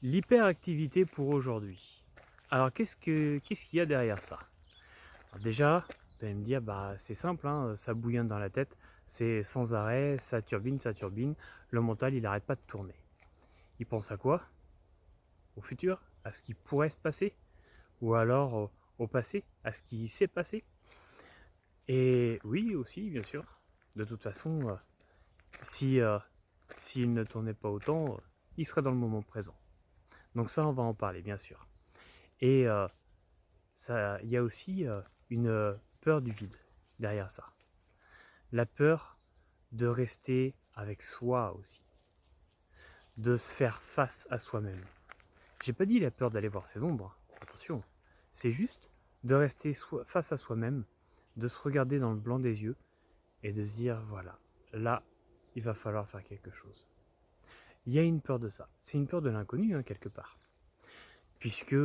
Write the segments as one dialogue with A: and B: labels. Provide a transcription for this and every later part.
A: L'hyperactivité pour aujourd'hui. Alors qu'est-ce qu'il y a derrière ça? Alors déjà, vous allez me dire, bah c'est simple, hein, ça bouillonne dans la tête, c'est sans arrêt, ça turbine, le mental il n'arrête pas de tourner. Il pense à quoi? Au futur? À ce qui pourrait se passer? Ou alors au passé? À ce qui s'est passé? Et oui aussi, bien sûr. De toute façon, si s'il ne tournait pas autant, il serait dans le moment présent. Donc ça, on va en parler, bien sûr. Et il y a aussi une peur du vide derrière ça. La peur de rester avec soi aussi, de se faire face à soi-même. J'ai pas dit la peur d'aller voir ses ombres, attention. C'est juste de rester face à soi-même, de se regarder dans le blanc des yeux et de se dire voilà, là, il va falloir faire quelque chose. Il y a une peur de ça. C'est une peur de l'inconnu, hein, quelque part. Puisque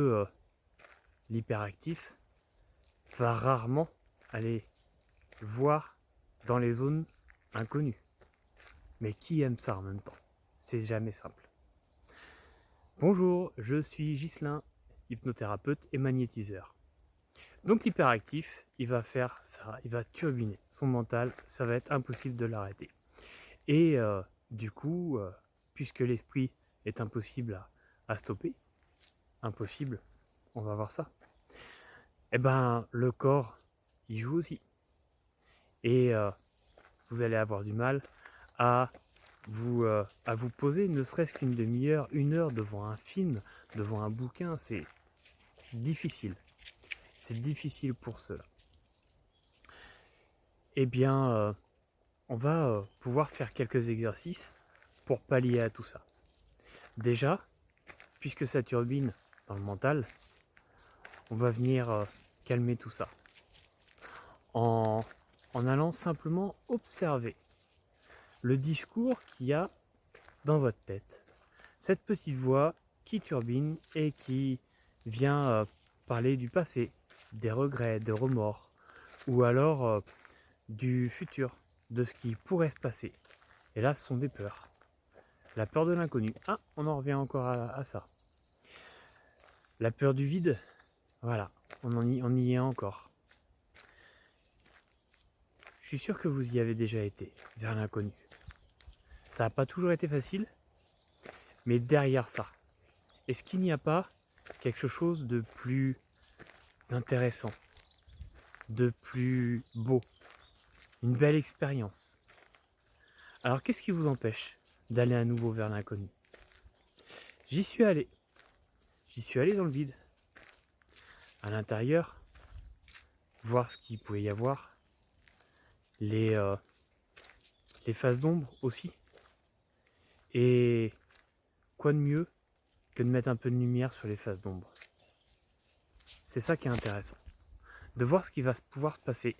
A: l'hyperactif va rarement aller voir dans les zones inconnues. Mais qui aime ça en même temps? C'est jamais simple. Bonjour, je suis Ghislain, hypnothérapeute et magnétiseur. Donc l'hyperactif, il va faire ça, il va turbiner son mental, ça va être impossible de l'arrêter. Et du coup, puisque l'esprit est impossible à stopper, impossible, on va voir ça, et ben le corps, il joue aussi. Et vous allez avoir du mal à vous poser ne serait-ce qu'une demi-heure, une heure devant un film, devant un bouquin, c'est difficile. C'est difficile pour cela. Eh bien, on va pouvoir faire quelques exercices pour pallier à tout ça. Déjà, puisque ça turbine dans le mental, on va venir calmer tout ça en, en allant simplement observer le discours qu'il y a dans votre tête. Cette petite voix qui turbine et qui vient parler du passé, des regrets, des remords, ou alors du futur, de ce qui pourrait se passer. Et là, ce sont des peurs. La peur de l'inconnu. Ah, on en revient encore à ça. La peur du vide, voilà, on y est encore. Je suis sûr que vous y avez déjà été, vers l'inconnu. Ça n'a pas toujours été facile, mais derrière ça, est-ce qu'il n'y a pas quelque chose de plus intéressant, de plus beau, une belle expérience? Alors qu'est-ce qui vous empêche d'aller à nouveau vers l'inconnu? J'y suis allé. J'y suis allé dans le vide. À l'intérieur, voir ce qu'il pouvait y avoir. Les phases d'ombre aussi. Et quoi de mieux que de mettre un peu de lumière sur les phases d'ombre? C'est ça qui est intéressant. De voir ce qui va pouvoir se passer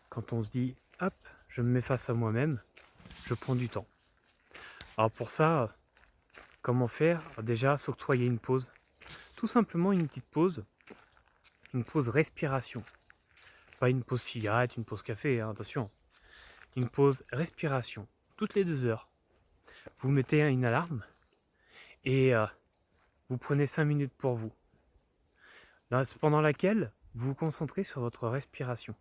A: quand on se dit hop, je me mets face à moi-même, je prends du temps. Alors pour ça, comment faire? Déjà, s'octroyer une pause. Tout simplement une petite pause, une pause respiration. Pas une pause cigarette, une pause café, hein, attention. Une pause respiration, toutes les 2 heures. Vous mettez une alarme et vous prenez 5 minutes pour vous. Pendant laquelle vous vous concentrez sur votre respiration.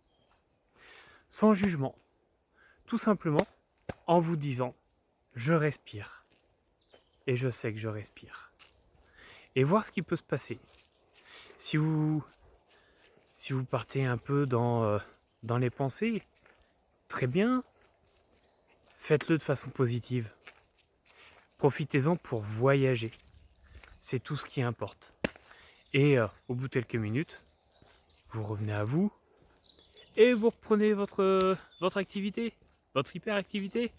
A: Sans jugement. Tout simplement en vous disant je respire. Et je sais que je respire. Et voir ce qui peut se passer. Si vous partez un peu dans les pensées, très bien, faites-le de façon positive. Profitez-en pour voyager. C'est tout ce qui importe. Et au bout de quelques minutes, vous revenez à vous et vous reprenez votre activité, votre hyperactivité.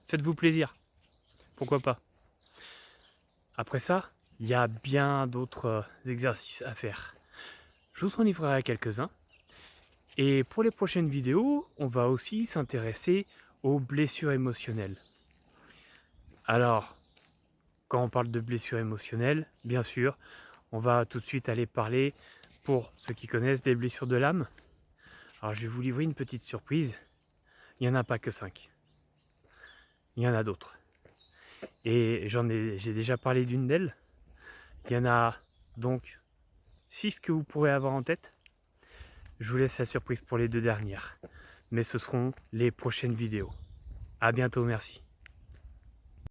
A: Faites-vous plaisir. Pourquoi pas? Après ça, il y a bien d'autres exercices à faire. Je vous en livrerai quelques-uns. Et pour les prochaines vidéos, on va aussi s'intéresser aux blessures émotionnelles. Alors, quand on parle de blessures émotionnelles, bien sûr, on va tout de suite aller parler, pour ceux qui connaissent, des blessures de l'âme. Alors je vais vous livrer une petite surprise, il n'y en a pas que 5. Il y en a d'autres. Et j'ai déjà parlé d'une d'elles, Il y en a donc 6 que vous pourrez avoir en tête. Je vous laisse la surprise pour les 2 dernières. Mais ce seront les prochaines vidéos. À bientôt, merci.